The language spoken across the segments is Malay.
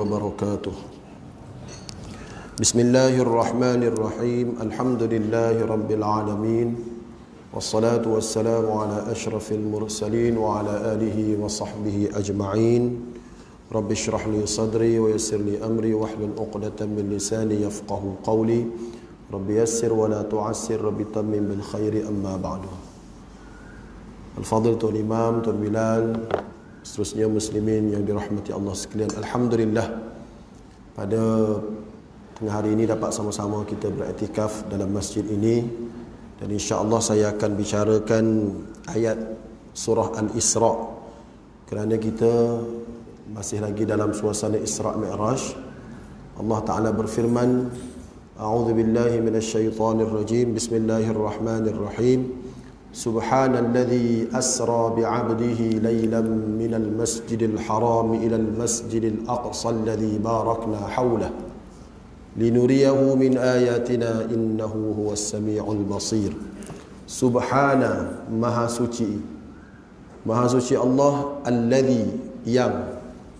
وبركاته. بسم الله الرحمن الرحيم. الحمد لله رب العالمين، والصلاة والسلام على أشرف المرسلين وعلى آله وصحبه أجمعين. رب اشرح لي صدري ويسر لي أمري واحلل عقدة من لساني يفقه قولي. رب يسر ولا تعسر، رب تمم بالخير. أما بعد. Al-Fadhil Tuan Imam, Tuan Bilal, seterusnya muslimin yang dirahmati Allah sekalian. Alhamdulillah, pada tengah hari ini dapat sama-sama kita beriktikaf dalam masjid ini, dan insya-Allah saya akan bicarakan ayat surah Al-Isra, kerana kita masih lagi dalam suasana Isra Mi'raj. Allah Ta'ala berfirman, A'udzu billahi minasyaitonir rajim. Bismillahirrahmanirrahim. Subhanalladzi asra bi'abdihi laylan minal masjidil haram ilal masjidil aqsa alladzi barakna hawlahu linuriyahu min ayatina innahu huwas samiul basir. Subhana, maha suci Allah, alladzi, yang,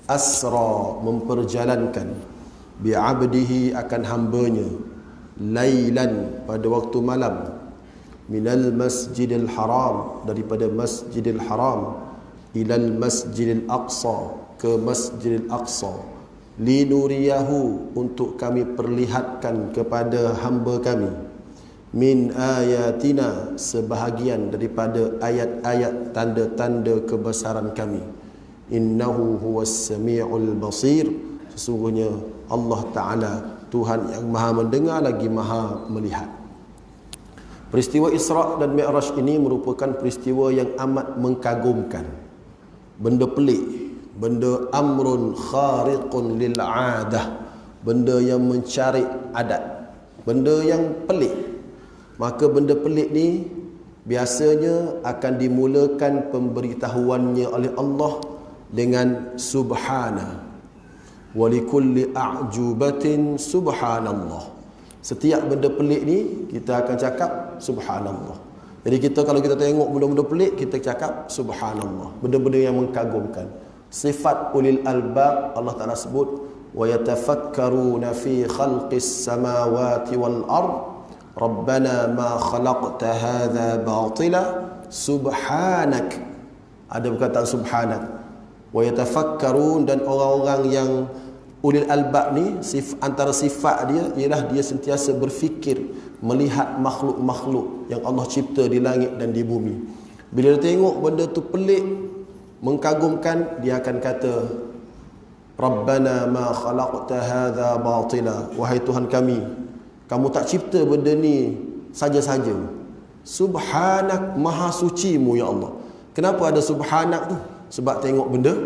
asra, memperjalankan, bi'abdihi, akan hambanya, laylan, pada waktu malam, minal masjidil haram, daripada masjidil haram, ilal masjidil aqsa, ke masjidil aqsa, linuriyahu, untuk kami perlihatkan kepada hamba kami, min ayatina, sebahagian daripada ayat-ayat tanda-tanda kebesaran kami, innahu huwas samiul basir, sesungguhnya Allah Ta'ala Tuhan yang maha mendengar lagi maha melihat. Peristiwa Isra dan Mi'raj ini merupakan peristiwa yang amat mengkagumkan, benda pelik, benda amrun khariqun lil adah, benda yang mencari adat, benda yang pelik. Maka benda pelik ni biasanya akan dimulakan pemberitahuannya oleh Allah dengan subhana, wa likulli a'jubatin subhanallah. Setiap benda pelik ni kita akan cakap subhanallah. Jadi kita, kalau kita tengok benda-benda pelik, kita cakap subhanallah, benda-benda yang mengkagumkan. Sifat ulil albab, Allah Ta'ala sebut, wa yatafakkaruna fi khalqis samawati wal ard rabbana ma khalaqta hadha batila subhanak. Ada perkataan subhanak. Wa yatafakkarun, dan orang-orang yang ulil albab ni, antara sifat dia ialah dia sentiasa berfikir, melihat makhluk-makhluk yang Allah cipta di langit dan di bumi. Bila dia tengok benda tu pelik, mengkagumkan, dia akan kata, Rabbana ma khalaqta hadha batila, wahai Tuhan kami, kamu tak cipta benda ni saja-saja. Subhanak, maha sucimu ya Allah. Kenapa ada subhanak tu? Sebab tengok benda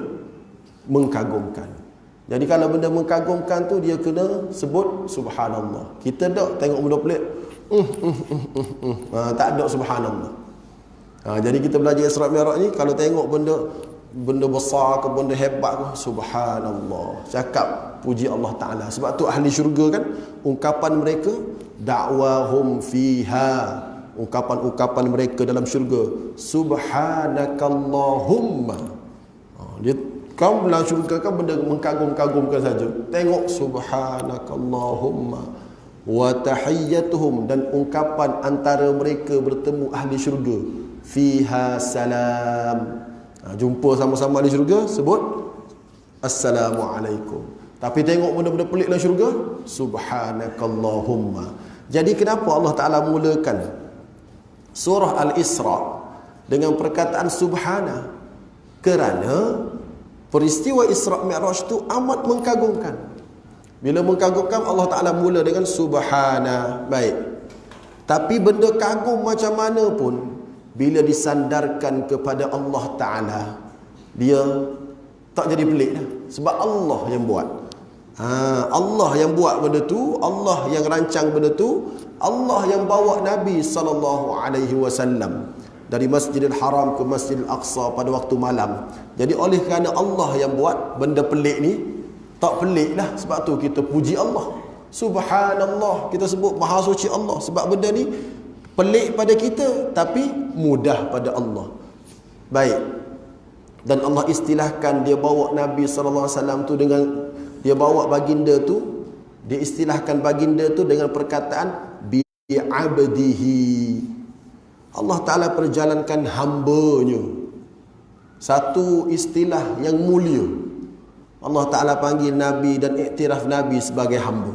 mengkagumkan. Jadi kalau benda mengkagumkan tu, dia kena sebut subhanallah. Kita tak tengok benda pelik, tak ada subhanallah. Jadi kita belajar Isra Mi'raj ni, kalau tengok benda besar ke benda hebat ke, subhanallah, cakap puji Allah Ta'ala. Sebab tu ahli syurga kan, ungkapan mereka, da'wahum fiha, ungkapan-ungkapan mereka dalam syurga, subhanakallahumma. Dia, kamu dalam syurga kan benda mengkagum-kagumkan saja. Tengok subhanakallahumma wa tahiyyatuhum, dan ungkapan antara mereka bertemu ahli syurga, fiha salam. Jumpa sama-sama ahli syurga, sebut assalamualaikum. Tapi tengok benda-benda pelik dalam syurga, subhanakallahumma. Jadi kenapa Allah Ta'ala mulakan surah Al-Isra dengan perkataan subhana? Kerana peristiwa Isra Mi'raj tu amat mengkagumkan. Bila mengkagumkan, Allah Ta'ala mula dengan subhana. Baik. Tapi benda kagum macam mana pun, bila disandarkan kepada Allah Ta'ala, dia tak jadi pelik dah. Sebab Allah yang buat. Allah yang buat benda tu, Allah yang rancang benda tu, Allah yang bawa Nabi SAW dari Masjidil Haram ke Masjidil Aqsa pada waktu malam. Jadi oleh kerana Allah yang buat benda pelik ni, tak pelik lah. Sebab tu kita puji Allah, subhanallah, kita sebut maha suci Allah. Sebab benda ni pelik pada kita, tapi mudah pada Allah. Baik. Dan Allah istilahkan, dia bawa Nabi SAW tu dengan dia bawa baginda tu, dia istilahkan baginda tu dengan perkataan bi'abdihi. Allah Ta'ala perjalankan hambanya. Satu istilah yang mulia. Allah Ta'ala panggil Nabi dan iktiraf Nabi sebagai hamba.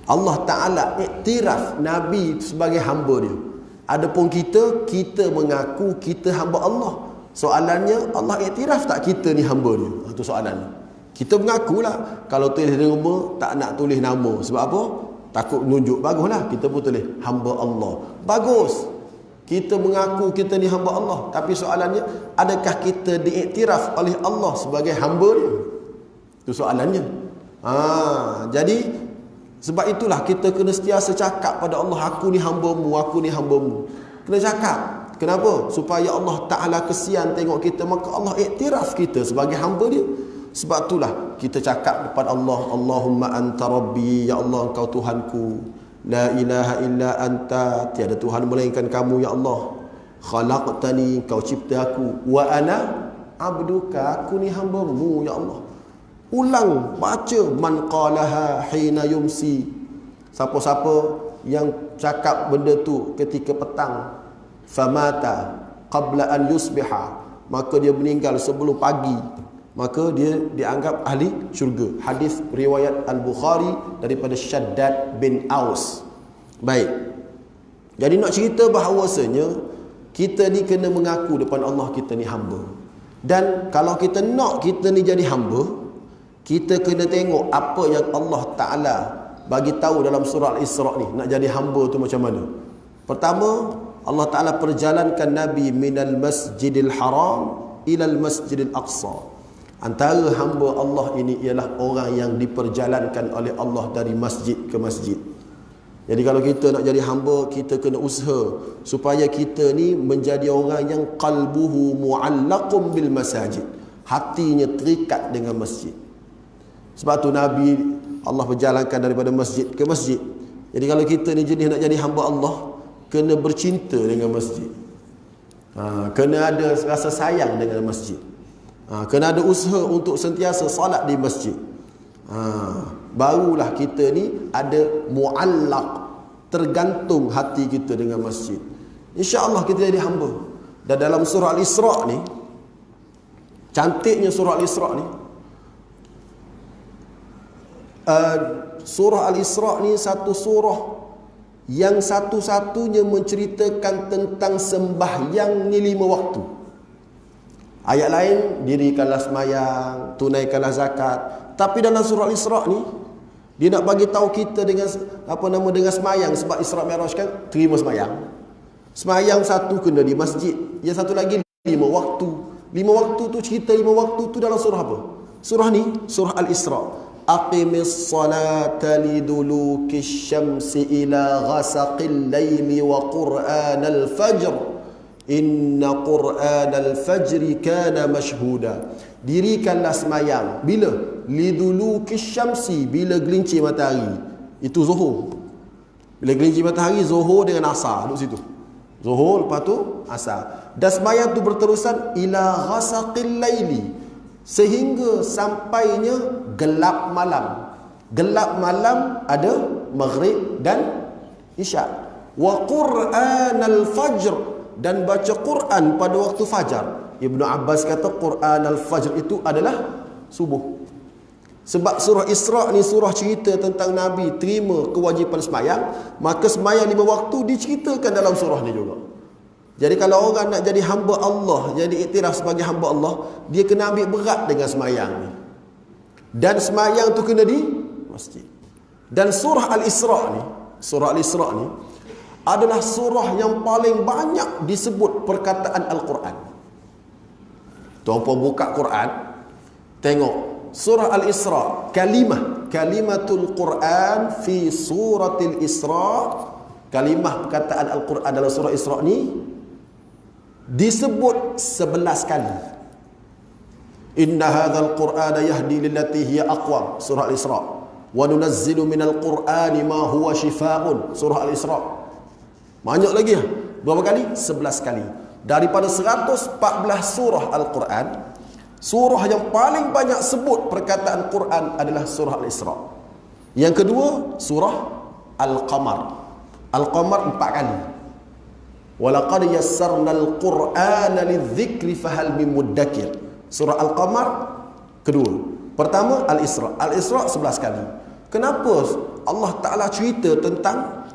Allah Ta'ala iktiraf Nabi sebagai hamba dia. Adapun kita mengaku kita hamba Allah. Soalannya, Allah iktiraf tak kita ni hamba dia? Itu soalannya. Kita mengakulah. Kalau tulis nama, tak nak tulis nama. Sebab apa? Takut nunjuk. Baguslah, kita pun tulis hamba Allah. Bagus. Kita mengaku kita ni hamba Allah. Tapi soalannya, adakah kita diiktiraf oleh Allah sebagai hamba dia? Itu soalannya. Jadi, sebab itulah kita kena sentiasa cakap pada Allah, aku ni hamba-Mu, aku ni hamba-Mu. Kena cakap. Kenapa? Supaya Allah Ta'ala kesian tengok kita, maka Allah iktiraf kita sebagai hamba dia. Sebab itulah kita cakap kepada Allah, Allahumma anta rabbi, ya Allah engkau Tuhanku. La ilaha illa anta, tiada Tuhan melainkan kamu ya Allah. Khalaqtani, kau cipta aku. Wa ana abduka, aku ni hamba-Mu ya Allah. Ulang, baca. Man qalaha hina yumsi, siapa-siapa yang cakap benda tu ketika petang, famata qabla an yusbiha, maka dia meninggal sebelum pagi, maka dia dianggap ahli syurga. Hadis riwayat Al-Bukhari daripada Shaddad bin Aus. Baik. Jadi nak cerita bahawasanya kita ni kena mengaku depan Allah kita ni hamba. Dan kalau kita nak kita ni jadi hamba, kita kena tengok apa yang Allah Ta'ala bagi tahu dalam surah Al-Isra' ni. Nak jadi hamba tu macam mana? Pertama, Allah Ta'ala perjalankan Nabi minal masjidil haram ilal masjidil aqsa. Antara hamba Allah ini ialah orang yang diperjalankan oleh Allah dari masjid ke masjid. Jadi kalau kita nak jadi hamba, kita kena usaha supaya kita ni menjadi orang yang qalbuhu mu'allaqum bil masajid. Hatinya terikat dengan masjid. Sebab tu Nabi Allah berjalankan daripada masjid ke masjid. Jadi kalau kita ni jenis nak jadi hamba Allah, kena bercinta dengan masjid. Kena ada rasa sayang dengan masjid. Kena ada usaha untuk sentiasa salat di masjid. Barulah kita ni ada mu'allaq, tergantung hati kita dengan masjid. InsyaAllah kita jadi hamba. Dan dalam surah Al-Isra' ni, cantiknya surah Al-Isra' ni, surah Al-Isra' ni satu surah yang satu-satunya menceritakan tentang sembahyang ni 5 waktu. Ayat lain, dirikanlah sembahyang, tunaikanlah zakat. Tapi dalam surah Al-Isra' ni, dia nak bagi tahu kita dengan dengan sembahyang. Sebab Isra' Mi'raj kan terima sembahyang. Sembahyang satu kena di masjid, yang satu lagi 5 waktu. 5 waktu tu, cerita 5 waktu tu dalam surah apa? Surah ni, surah Al-Isra'. Aqimis salata lidulukis syamsi ila ghasaqil layli wa qur'anal fajr. Inna qur'anal fajri kana mashhuda. Dirikanlah semayang. Bila? Lidulukis syamsi, bila gelincir matahari. Itu zuhur. Bila gelincir matahari, zuhur dengan asar. Duduk situ. Zuhur, lepas tu asar. Dan semayang tu berterusan ila ghasaqil layli, sehingga sampainya gelap malam. Gelap malam ada maghrib dan isyak. Wa qur'anal fajr, dan baca Quran pada waktu fajar. Ibnu Abbas kata Quranal fajr itu adalah subuh. Sebab surah Isra' ni surah cerita tentang Nabi terima kewajipan semayang, maka semayang 5 waktu diceritakan dalam surah ni juga. Jadi kalau orang nak jadi hamba Allah, jadi iktiraf sebagai hamba Allah, dia kena ambil berat dengan semayang ni. Dan semayang tu kena di masjid. Dan surah Al-Isra' ni, surah Al-Isra' ni adalah surah yang paling banyak disebut perkataan Al-Quran. Tuan-puan buka Quran, tengok surah Al-Isra', kalimatul Quran fi suratil Isra', kalimah perkataan Al-Quran dalam surah Isra' ni disebut 11 kali. Inna hadzal Qur'ana yahdi lillati hiya aqwam, surah Al-Isra'. Wa nunazzilu minal Qur'ani ma huwa shifaa'un, surah Al-Isra'. Banyak lagi. Berapa kali? 11 kali. Daripada 114 surah Al-Quran, Surah yang paling banyak sebut perkataan Quran adalah surah Al-Isra. Yang kedua, surah Al-Qamar. Al-Qamar 4 kali. Walaqad yassarnal Qur'ana lidzikri fahal min muddakir. Surah Al-Qamar kedua. Pertama Al-Isra. Al-Isra 11 kali. Kenapa Allah Taala cerita tentang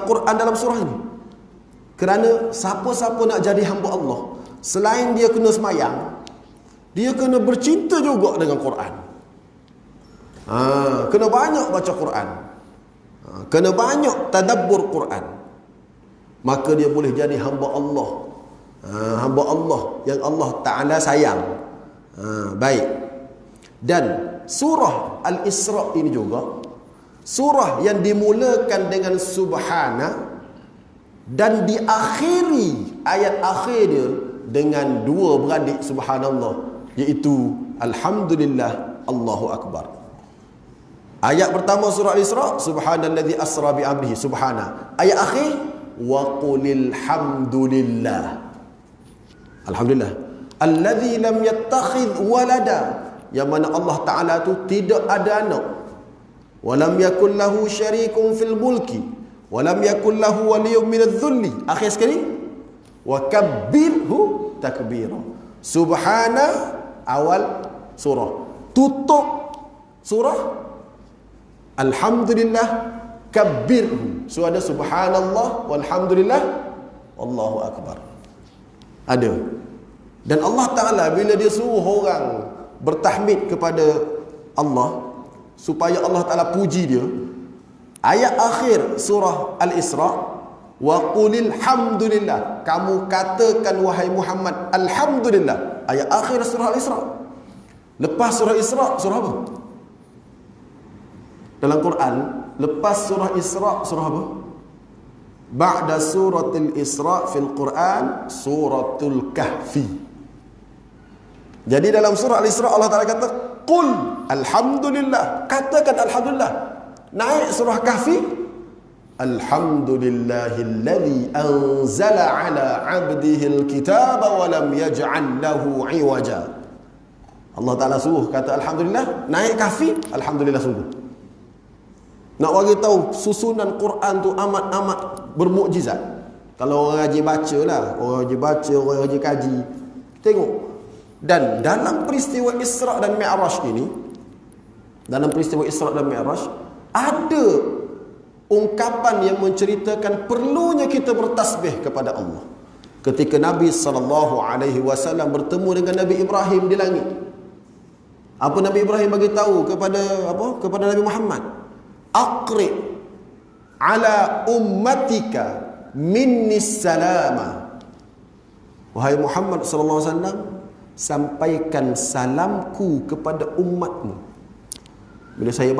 Quran dalam surah ini? Kerana siapa-siapa nak jadi hamba Allah, selain dia kena semayang, dia kena bercinta juga dengan Quran. Kena banyak baca Quran, kena banyak tadabbur Quran, maka dia boleh jadi hamba Allah. Hamba Allah yang Allah Ta'ala sayang. Baik. Dan surah Al-Isra ini juga surah yang dimulakan dengan subhana dan diakhiri ayat akhir dia dengan dua beradik subhanallah, iaitu alhamdulillah, Allahu akbar. Ayat pertama surah Al-Isra, subhanallazi asra bi 'abdihi, subhana. Ayat akhir, wa qulil hamdulillah. Alhamdulillah allazi lam yattakhidh walada, yang mana Allah Taala tu tidak ada anak. Walam yakul lahu syarikun fil mulki walam yakul lahu waliyyun minadh dhulli. Akhir sekali, wa kabbirhu takbira. Subhana awal surah, tutup surah alhamdulillah, kabbirhu. So ada subhanallah walhamdulillah wallahu akbar. Ada. Dan Allah Ta'ala bila dia suruh orang bertahmid kepada Allah supaya Allah Ta'ala puji dia, ayat akhir surah Al-Isra, wa qulil hamdulillah, kamu katakan wahai Muhammad alhamdulillah. Ayat akhir surah Al-Isra. Lepas surah Isra, surah apa dalam Quran? Lepas surah Isra, surah apa? Ba'da suratul Isra fil Quran suratul Kahfi. Jadi dalam surah Al-Isra Allah Ta'ala kata qul alhamdulillah, katakan alhamdulillah. Naik surah Kahfi, alhamdulillahilladzi anzala ala 'abdihil kitaba wa lam yaj'al lahu 'iwaja. Allah Ta'ala suruh kata alhamdulillah. Naik Kahfi, alhamdulillah sungguh. Nak bagi tahu susunan Quran tu amat-amat bermukjizat. Kalau orang rajin baca lah, orang rajin baca, orang rajin kaji, tengok. Dan dalam peristiwa Isra dan Mi'raj ini, dalam peristiwa Isra dan Mi'raj, ada ungkapan yang menceritakan perlunya kita bertasbih kepada Allah. Ketika Nabi SAW bertemu dengan Nabi Ibrahim di langit, apa Nabi Ibrahim bagi tahu kepada Nabi Muhammad? Aqri ala ummatika minnis salama. Wahai Muhammad sallallahu alaihi wasallam, sampaikan salamku kepada umatmu. Bila saya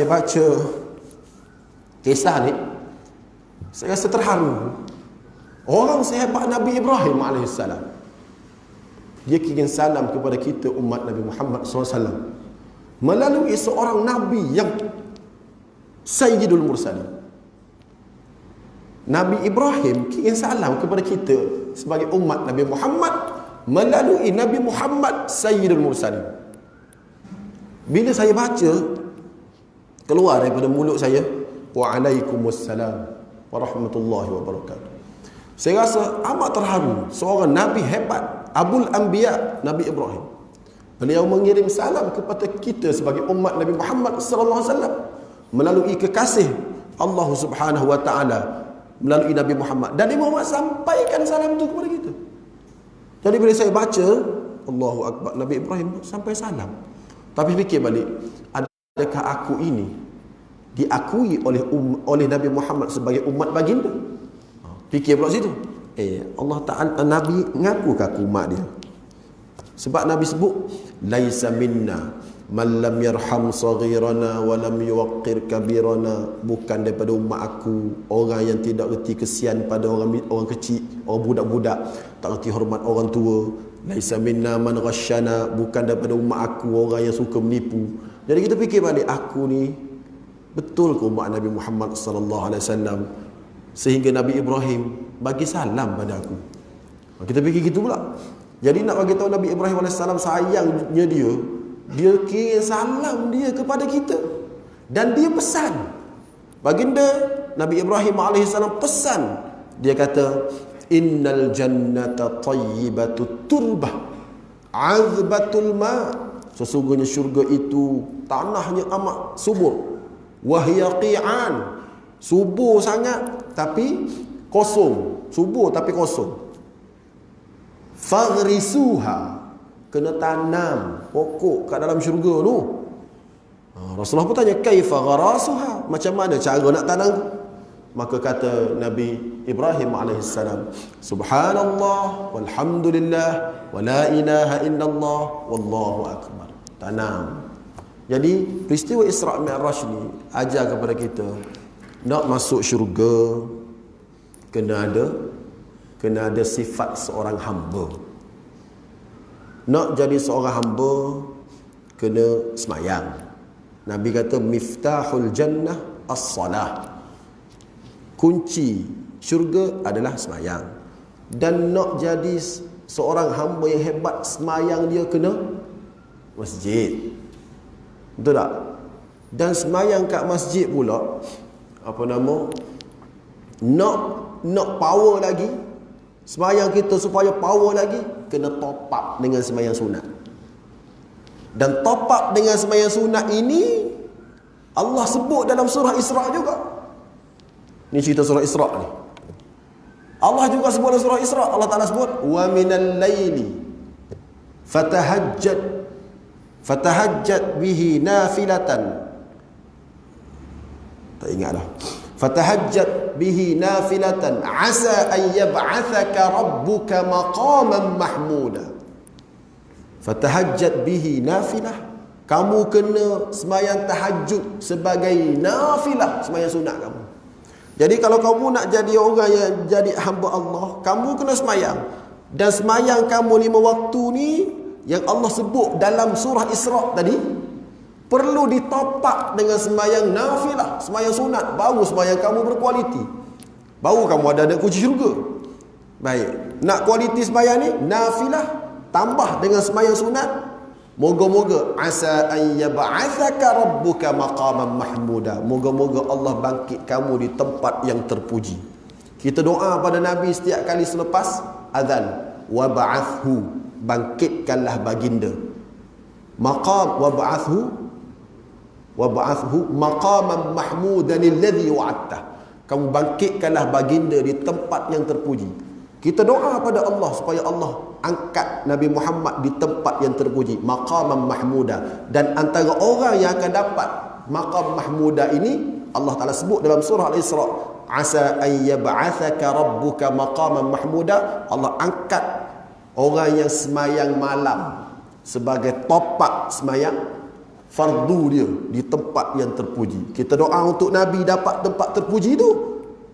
baca kisah ni, saya rasa terharu. Orang sehebat Nabi Ibrahim alaihissalam, dia kirim salam kepada kita umat Nabi Muhammad SAW melalui seorang Nabi yang Sayyidul Mursalin. Nabi Ibrahim kirim salam kepada kita sebagai umat Nabi Muhammad melalui Nabi Muhammad Sayyidul Mursalin. Bila saya baca, keluar daripada mulut saya, Waalaikumsalam warahmatullahi wabarakatuh. Saya rasa amat terharu. Seorang Nabi hebat, Abul Anbiya, Nabi Ibrahim. Beliau mengirim salam kepada kita sebagai umat Nabi Muhammad sallallahu alaihi wasallam melalui kekasih Allah Subhanahu wa taala melalui Nabi Muhammad, dan Nabi Muhammad sampaikan salam itu kepada kita. Jadi bila saya baca Allahu Akbar, Nabi Ibrahim sampai salam. Tapi fikir balik, adakah aku ini diakui oleh Nabi Muhammad sebagai umat baginda? Fikir pula situ. Allah Ta'ala, Nabi ngaku ke aku umat dia? Sebab Nabi sebut laisa minna man lam yarham saghirana wa lam yuwaqqir kabirana. Bukan daripada umat aku orang yang tidak reti kesian pada orang kecil, orang budak-budak, tak reti hormat orang tua. Laisa minna man ghasyana, bukan daripada umat aku orang yang suka menipu. Jadi kita fikir balik, aku ni betul ke umat Nabi Muhammad sallallahu alaihi wasallam sehingga Nabi Ibrahim bagi salam pada aku? Kita fikir gitu pula. Jadi nak bagi tahu Nabi Ibrahim AS sayangnya dia kirim salam dia kepada kita. Dan dia pesan. Baginda Nabi Ibrahim AS pesan. Dia kata, innal jannata tayyibatut turbah azbatul ma. Sesungguhnya syurga itu tanahnya amat subur. Wahya qi'an, subur sangat tapi kosong. Subur tapi kosong. Faghrisuha, kena tanam pokok kat dalam syurga tu. Rasulullah pun tanya, kaifa gharasuha, macam mana cara nak tanam? Maka kata Nabi Ibrahim AS, subhanallah walhamdulillah wa la ilaha illallah wallahu akbar. Tanam. Jadi peristiwa Isra' Mi'raj ni ajar kepada kita, nak masuk syurga kena ada sifat seorang hamba. Nak jadi seorang hamba kena semayang. Nabi kata miftahul jannah as-salah. Kunci syurga adalah semayang. Dan nak jadi seorang hamba yang hebat, semayang dia kena masjid. Betul tak? Dan semayang kat masjid pula, nak power lagi, semayang kita supaya power lagi, kena top up dengan semayang sunat. Dan top up dengan semayang sunat ini Allah sebut dalam surah Isra' juga. Ni cerita surah Isra' ni. Allah juga sebut dalam surah Isra'. Allah Ta'ala sebut, wa minal laili fatahajjat bihi nafilatan. Tak ingat dah. Fatahajjat bihi nafilatan asa an yab'athaka rabbuka maqaman mahmuda. Fatahajjat bihi nafilah. Kamu kena semayang tahajud sebagai nafilah, semayang sunat kamu. Jadi kalau kamu nak jadi orang yang jadi hamba Allah, kamu kena semayang. Dan semayang kamu 5 waktu ni yang Allah sebut dalam surah Isra' tadi, perlu ditopak dengan semayang nafilah, semayang sunat. Baru semayang kamu berkualiti, baru kamu ada kunci syurga. Baik, nak kualiti semayang ni, nafilah tambah dengan semayang sunat. Moga-moga asa an yab'athaka rabbuka maqaman mahmuda. Moga-moga Allah bangkit kamu di tempat yang terpuji. Kita doa pada Nabi setiap kali selepas azan, wa ba'athu, bangkitkanlah baginda. Maqam wa ba'athu maqaman mahmudan alladhi wa'adta. Kamu bangkitkanlah baginda di tempat yang terpuji. Kita doa pada Allah supaya Allah angkat Nabi Muhammad di tempat yang terpuji, maqaman mahmuda. Dan antara orang yang akan dapat maqam mahmuda ini, Allah Ta'ala sebut dalam surah Al-Isra', asa an yab'athaka rabbuka maqaman mahmuda. Allah angkat orang yang semayang malam sebagai topak semayang fardu dia di tempat yang terpuji. Kita doa untuk Nabi dapat tempat terpuji itu.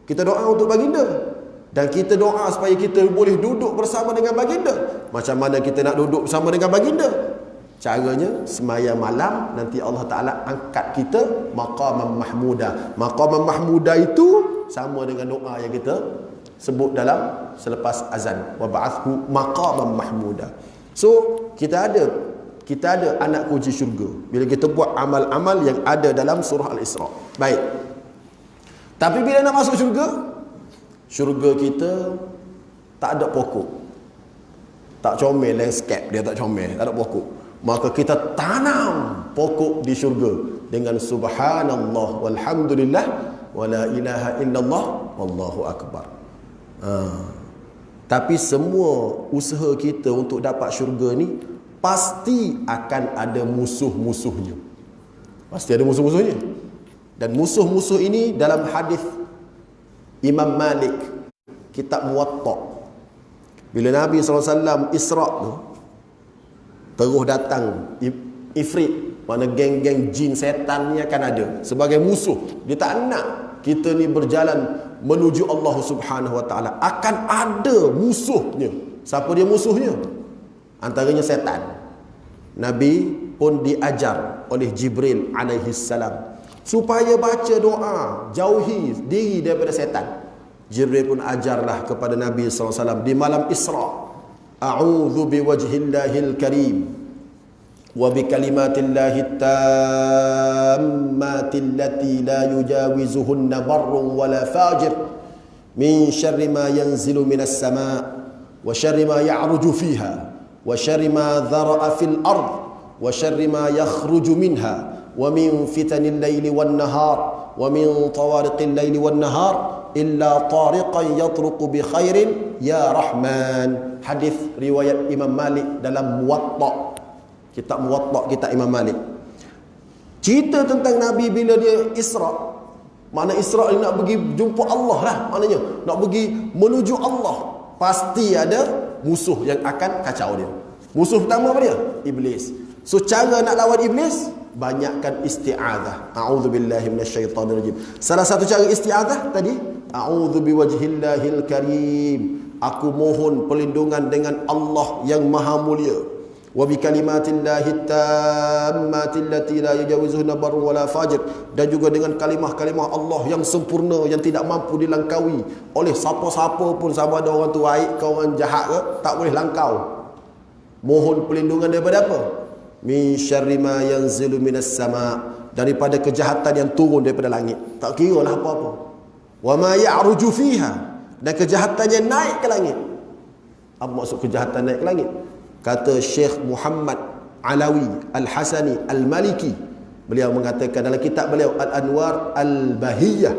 Kita doa untuk baginda. Dan kita doa supaya kita boleh duduk bersama dengan baginda. Macam mana kita nak duduk bersama dengan baginda? Caranya semayang malam, nanti Allah Ta'ala angkat kita maqaman mahmuda. Maqaman mahmuda itu sama dengan doa yang kita sebut dalam selepas azan, wa ba'athu maqaman mahmuda. So kita ada anak kunci syurga bila kita buat amal-amal yang ada dalam surah Al-Isra'. Baik. Tapi bila nak masuk syurga kita tak ada pokok, tak comel, landscape dia tak comel, tak ada pokok. Maka kita tanam pokok di syurga dengan subhanallah walhamdulillah wa la ilaha illallah wallahu akbar. Tapi semua usaha kita untuk dapat syurga ni pasti akan ada musuh-musuhnya. Pasti ada musuh-musuhnya. Dan musuh-musuh ini dalam hadis Imam Malik, kitab Muwatta, bila Nabi SAW Isra' tu, terus datang ifrit, mana geng-geng jin setan ni akan ada sebagai musuh. Dia tak nak kita ni berjalan menuju Allah Subhanahu Wa Ta'ala. Akan ada musuhnya. Siapa dia musuhnya? Antaranya setan. Nabi pun diajar oleh Jibril alaihi salam supaya baca doa, jauhi diri daripada setan. Jibril pun ajarlah kepada Nabi SAW di malam Isra'. a'udzu biwajhillahil karim wa bikalimatillahi tammati allati la yujawizuhunna barrun wala fajir min syarri ma yanzilu minas sama' wa syarri ma ya'ruju fiha wa syarri ma dhara'a fil ard wa syarri ma yakhruju minha wa min fitanil laili wan nahar wa min tawariqil laili wan nahar illa tariqan yatruqu bi khairin ya rahman. Hadis riwayat Imam Malik dalam Muwatta, kitab Muwatta kitab Imam Malik. Cerita tentang Nabi bila dia Isra. Mana Isra ni nak pergi jumpa Allah lah, maknanya nak pergi menuju Allah. Pasti ada musuh yang akan kacau dia. Musuh pertama apa dia? Iblis. So cara nak lawan iblis, banyakkan isti'adzah. A'udzubillahi minasyaitonirrajim. Salah satu cara isti'adzah tadi, a'udzu biwajhillahil karim. Aku mohon perlindungan dengan Allah yang maha mulia. Wa bikalimatillahi tammati allati la yujawizuhunna barrun wala fajir. Dan juga dengan kalimah-kalimah Allah yang sempurna, yang tidak mampu dilangkaui oleh siapa-siapa pun, sama ada orang tu baik ke orang jahat ke, tak boleh langkau. Mohon perlindungan daripada apa? Min syarri ma yanzilu minas sama', daripada kejahatan yang turun daripada langit. Tak kira lah apa-apa. Wa ma ya'ruju fiha, dan kejahatan yang naik ke langit. Apa maksud kejahatan naik ke langit? Kata Syekh Muhammad Alawi Al-Hasani Al-Maliki, beliau mengatakan dalam kitab beliau Al-Anwar Al-Bahiyah,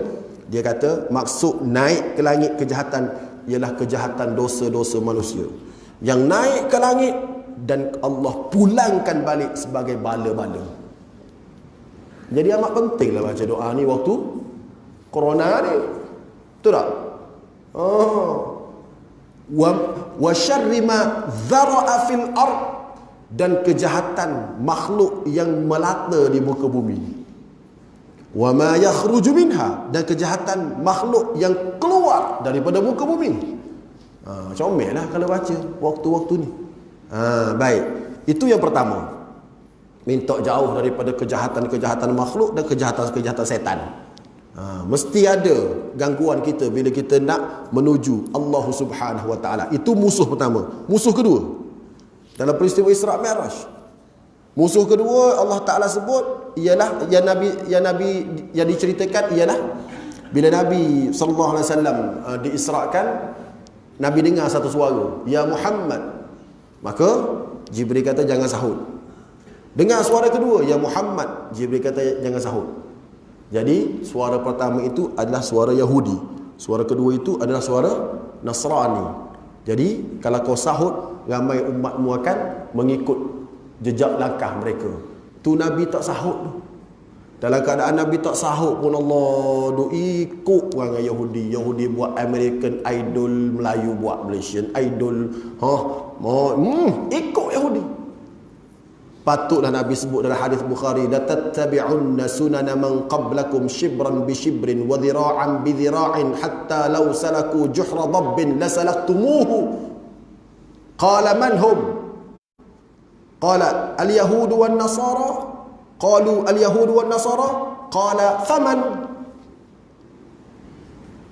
dia kata maksud naik ke langit kejahatan ialah kejahatan dosa-dosa manusia yang naik ke langit dan Allah pulangkan balik sebagai bala-bala. Jadi amat pentinglah baca doa ni waktu corona ni. Betul tak? Wa syarri ma dhara'a fil ard, dan kejahatan makhluk yang melata di muka bumi. Wa ma yakhruju minha, dan kejahatan makhluk yang keluar daripada muka bumi. Comel lah kalau baca waktu-waktu ni. Baik, itu yang pertama. Minta jauh daripada kejahatan-kejahatan makhluk dan kejahatan-kejahatan setan. Mesti ada gangguan kita bila kita nak menuju Allah Subhanahu Wa Taala. Itu musuh pertama. Musuh kedua dalam peristiwa Isra Mi'raj, musuh kedua Allah Taala sebut ialah yang diceritakan ialah bila Nabi sallallahu alaihi wasallam diisrakan, Nabi dengar satu suara, ya Muhammad. Maka Jibril kata jangan sahut. Dengar suara kedua, ya Muhammad. Jibril kata jangan sahut. Jadi suara pertama itu adalah suara Yahudi, suara kedua itu adalah suara Nasrani. Jadi kalau kau sahut, ramai umatmu akan mengikut jejak langkah mereka. Tu Nabi tak sahut tu. Dalam keadaan Nabi tak sahut pun Allah duk ikut orang Yahudi. Yahudi buat American Idol, Melayu buat Malaysian Idol. Ikut Yahudi. Patutlah Nabi sebut dalam hadis Bukhari, la tattabi'unna sunana man qablakum shibran bi shibrin wa dhira'an bi dhira'in hatta law salaku juhra dabbin lasalaktumuhu. Qala man hum? Qala al-yahud wan nasara. Qalu al-yahud wan nasara. Qala faman?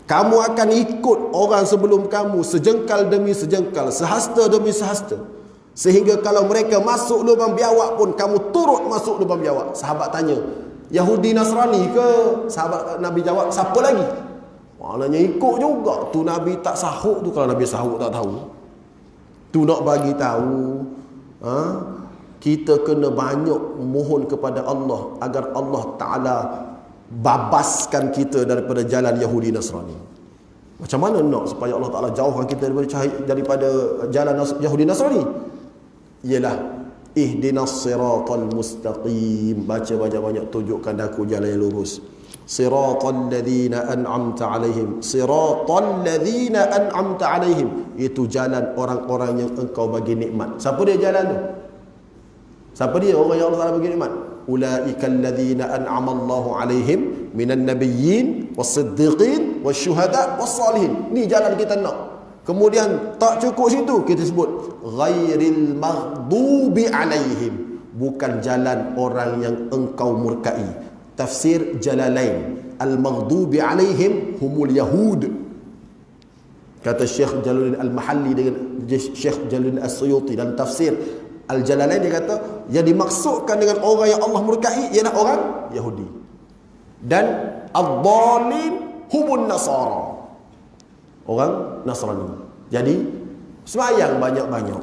Kamu akan ikut orang sebelum kamu sejengkal demi sejengkal, sehasta demi sehasta, sehingga kalau mereka masuk lubang biawak pun kamu turut masuk lubang biawak. Sahabat tanya, Yahudi Nasrani ke? Sahabat Nabi jawab, siapa lagi? Maknanya ikut juga. Tu Nabi tak sahut tu. Kalau Nabi sahut tak tahu. Tu nak bagi tahu, kita kena banyak mohon kepada Allah agar Allah Ta'ala babaskan kita daripada jalan Yahudi Nasrani. Macam mana nak supaya Allah Ta'ala jauhkan kita daripada jalan Yahudi Nasrani? Ialah ihdinas siratal mustaqim. Baca banyak-banyak, tunjukkan aku jalan yang lurus. Siratal ladzina an'amta alaihim. Siratal ladzina an'amta alaihim, itu jalan orang-orang yang engkau bagi nikmat. Siapa dia jalan tu? Siapa dia orang yang Allah Taala bagi nikmat? Ulaikal ladzina an'ama Allahu alaihim minan nabiyyin was-siddiqin wasyuhada was-salihin. Ni jalan kita nak. Kemudian tak cukup situ, kita sebut ghairil maghdubi alaihim, bukan jalan orang yang engkau murkai. Tafsir Jalalain, al maghdubi alaihim humul yahud. Kata Syekh Jalaluddin Al-Mahalli dengan Syekh Jalaluddin As-Suyuti dalam tafsir Al-Jalalain, dia kata yang dimaksudkan dengan orang yang Allah murkai ialah orang Yahudi. Dan ad-dhalin humun nasara, orang Nasrani. Jadi sembahyang banyak-banyak,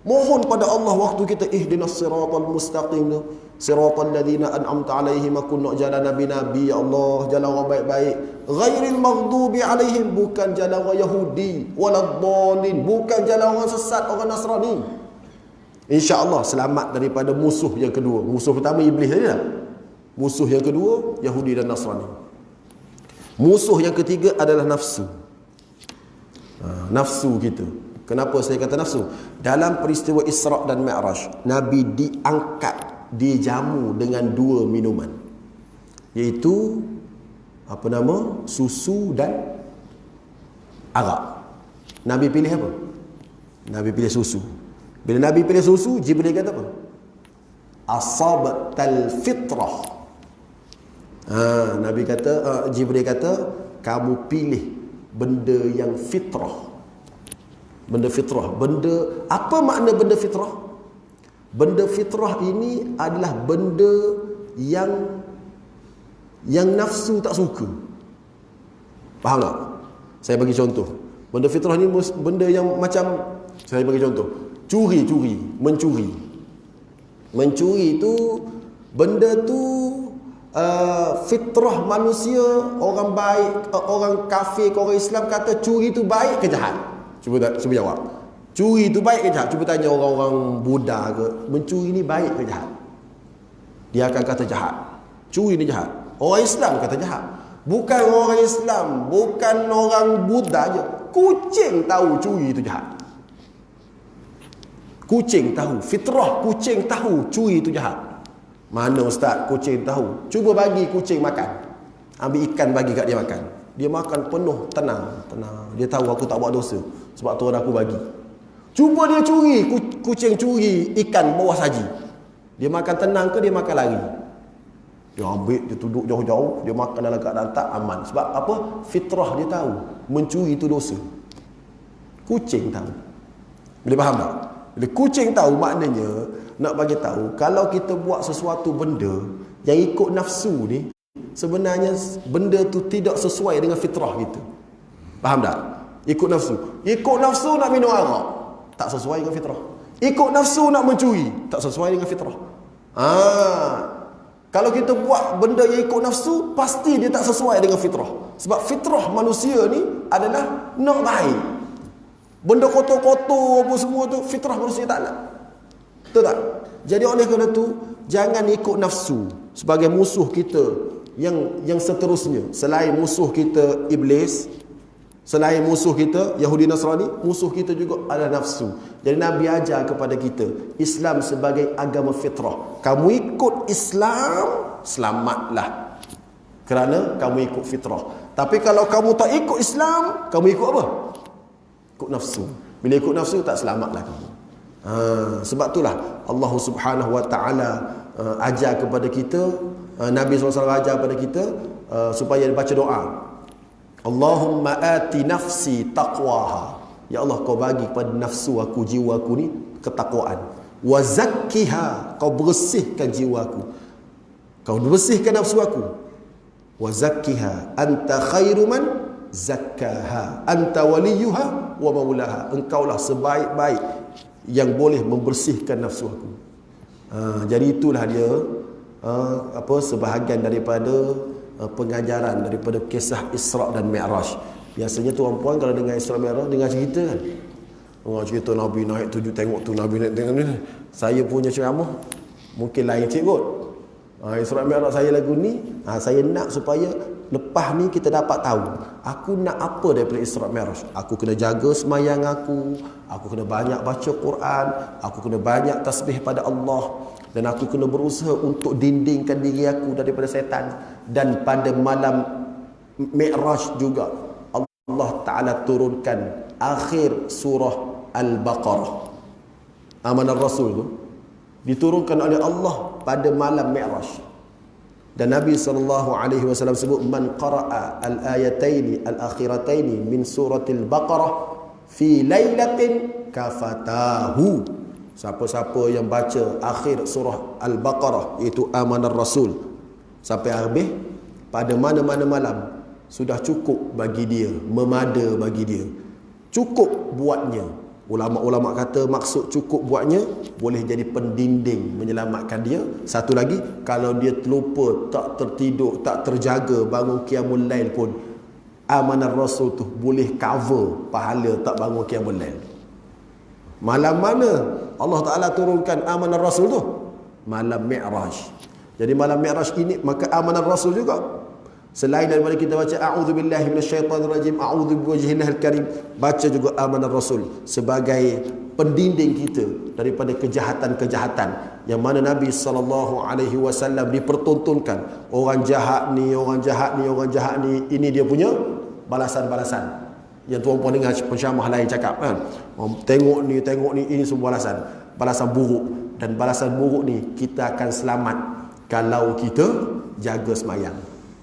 mohon pada Allah waktu kita ihdinas siratal mustaqim tu, siratal ladzina an'amta alaihim, aku nak jalan nabi-nabi, ya Allah, jalan orang baik-baik, ghairil maghdubi alaihim, bukan jalan orang Yahudi, waladdallin, bukan jalan orang sesat, orang Nasrani. InsyaAllah selamat daripada musuh yang kedua. Musuh pertama iblis saja, musuh yang kedua Yahudi dan Nasrani. Musuh yang ketiga adalah nafsu. Nafsu kita. Kenapa saya kata nafsu? Dalam peristiwa Isra' dan Mi'raj, Nabi diangkat, dijamu dengan 2 minuman, iaitu apa nama? Susu dan arak. Nabi pilih apa? Nabi pilih susu. Bila Nabi pilih susu, Jibril kata apa? Asabtal fitrah. Nabi kata, Jibril kata, kamu pilih benda yang fitrah. Benda fitrah. Benda, apa makna benda fitrah? Benda fitrah ini adalah benda yang nafsu tak suka. Faham tak? Saya bagi contoh. Benda fitrah ni benda yang macam, saya bagi contoh, mencuri. Mencuri tu, benda tu fitrah manusia, orang baik, orang kafir, orang Islam kata curi tu baik ke jahat? Cuba jawab. Curi tu baik ke jahat? Cuba tanya orang-orang Buddha ke, mencuri ni baik ke jahat? Dia akan kata jahat. Curi ni jahat. Orang Islam kata jahat. Bukan orang Islam, bukan orang Buddha je, kucing tahu curi itu jahat. Kucing tahu, fitrah kucing tahu curi itu jahat. Mana ustaz kucing tahu? Cuba bagi kucing makan. Ambil ikan bagi kat dia makan. Dia makan penuh, tenang. Dia tahu aku tak buat dosa, sebab Tuhan aku bagi. Cuba dia curi, kucing curi ikan bawah saji. Dia makan tenang ke dia makan lari? Dia ambil, dia duduk jauh-jauh, dia makan dalam keadaan tak aman. Sebab apa? Fitrah dia tahu mencuri itu dosa. Kucing tahu. Boleh faham tak? Bila kucing tahu, maknanya nak bagi tahu kalau kita buat sesuatu benda yang ikut nafsu ni, sebenarnya benda tu tidak sesuai dengan fitrah kita. Faham tak? Ikut nafsu. Ikut nafsu nak minum arak, tak sesuai dengan fitrah. Ikut nafsu nak mencuri, tak sesuai dengan fitrah. Kalau kita buat benda yang ikut nafsu, pasti dia tak sesuai dengan fitrah. Sebab fitrah manusia ni adalah nak baik. Benda kotor-kotor apa semua tu, fitrah manusia tak nak. Betul tak? Jadi oleh kerana tu, jangan ikut nafsu sebagai musuh kita yang seterusnya. Selain musuh kita iblis, selain musuh kita Yahudi Nasrani, musuh kita juga adalah nafsu. Jadi Nabi ajar kepada kita Islam sebagai agama fitrah. Kamu ikut Islam, selamatlah, kerana kamu ikut fitrah. Tapi kalau kamu tak ikut Islam, kamu ikut apa? Ikut nafsu. Bila ikut nafsu, tak selamatlah kamu. Sebab itulah Allah Subhanahu Wa Taala ajar kepada kita, Nabi SAW ajar kepada kita supaya baca doa, Allahumma ati nafsi taqwaha. Ya Allah, kau bagi kepada nafsu aku, jiwa aku ni ketakwaan. Wa zakkiha, kau bersihkan jiwa aku, kau bersihkan nafsu aku. Wa zakkiha anta khairu man zakkaha anta waliyuha wa maulaha. Engkaulah sebaik-baik yang boleh membersihkan nafsu aku. Jadi itulah dia sebahagian daripada pengajaran daripada kisah Isra' dan Mi'raj. Biasanya tuan-puan kalau dengar Isra' Mi'raj, dengar cerita kan, cerita Nabi naik tujuh, tengok tu Nabi naik tengok ni. Saya punya ceramah mungkin lain cik kot. Isra' Mi'raj saya lagu ni, saya nak supaya lepas ni kita dapat tahu aku nak apa daripada Isra' Mi'raj. Aku kena jaga semayang aku kena banyak baca Quran, aku kena banyak tasbih pada Allah, dan aku kena berusaha untuk dindingkan diri aku daripada setan. Dan pada malam Mi'raj juga Allah Ta'ala turunkan akhir surah Al-Baqarah. Amanah Rasul tu diturunkan oleh Allah pada malam Mi'raj. Dan Nabi SAW sebut, man qara'a al-ayataini al-akhirataini min suratil Baqarah fi lailatin kafatahu. Siapa-siapa yang baca akhir surah Al-Baqarah, iaitu Amanar Rasul, sampai habis pada mana-mana malam, sudah cukup bagi dia, memada bagi dia, cukup buatnya. Ulama-ulama kata maksud cukup buatnya boleh jadi pendinding menyelamatkan dia. Satu lagi, kalau dia terlupa, tak tertidur, tak terjaga bangun qiyamul lail pun, Amanar Rasul tu boleh cover pahala tak bangun qiyamul lail. Malam mana Allah Ta'ala turunkan Amanar Rasul tu? Malam Mi'raj. Jadi malam Mi'raj ini, maka Amanar Rasul juga, selain daripada kita baca a'udzubillahi minasyaitanirrajim, a'udzu biwajhillahil karim, baca juga Amanar Rasul sebagai pendinding kita daripada kejahatan-kejahatan yang mana Nabi SAW dipertontonkan, orang jahat ni, orang jahat ni, orang jahat ni, ini dia punya balasan-balasan. Yang tuan-puan dengar pensyamah lain cakap kan, tengok ni, ini semua balasan buruk. Dan balasan buruk ni kita akan selamat kalau kita jaga semayang.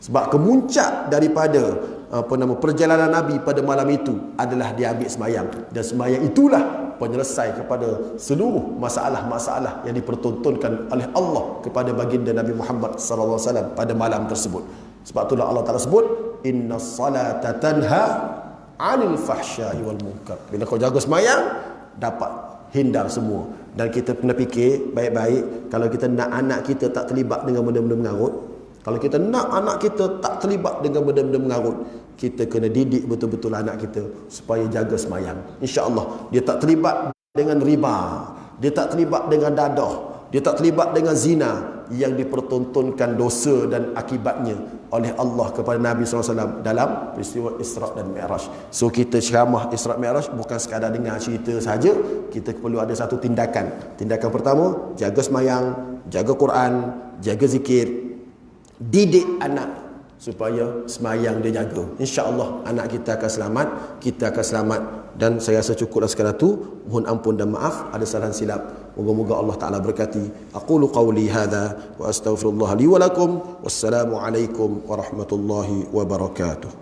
Sebab kemuncak daripada perjalanan Nabi pada malam itu adalah dia ambil semayang. Dan semayang itulah penyelesai kepada seluruh masalah-masalah yang dipertontonkan oleh Allah kepada baginda Nabi Muhammad SAW pada malam tersebut. Sebab itulah Allah Ta'ala sebut, inna salata tanha 'anil fahsya'i wal munkar. Bila kau jaga semayang, dapat hindar semua. Dan kita kena fikir baik-baik, kalau kita nak anak kita tak terlibat dengan benda-benda mengarut, kalau kita nak anak kita tak terlibat dengan benda-benda mengarut, kita kena didik betul-betul anak kita supaya jaga semayang. InsyaAllah dia tak terlibat dengan riba, dia tak terlibat dengan dadah, dia tak terlibat dengan zina yang dipertontonkan dosa dan akibatnya oleh Allah kepada Nabi SAW dalam peristiwa Isra' dan Mi'raj. So kita ceramah Isra' Mi'raj bukan sekadar dengar cerita saja, kita perlu ada satu tindakan. Tindakan pertama, jaga semayang, jaga Quran, jaga zikir, didik anak supaya semayang dia jaga. InsyaAllah anak kita akan selamat, kita akan selamat. Dan saya rasa cukuplah sekadar tu. Mohon ampun dan maaf ada salah silap. Moga-moga Allah Ta'ala berkati. Aqulu qawli hadha wa astaghfirullah li wa lakum. Wassalamualaikum warahmatullahi wabarakatuh.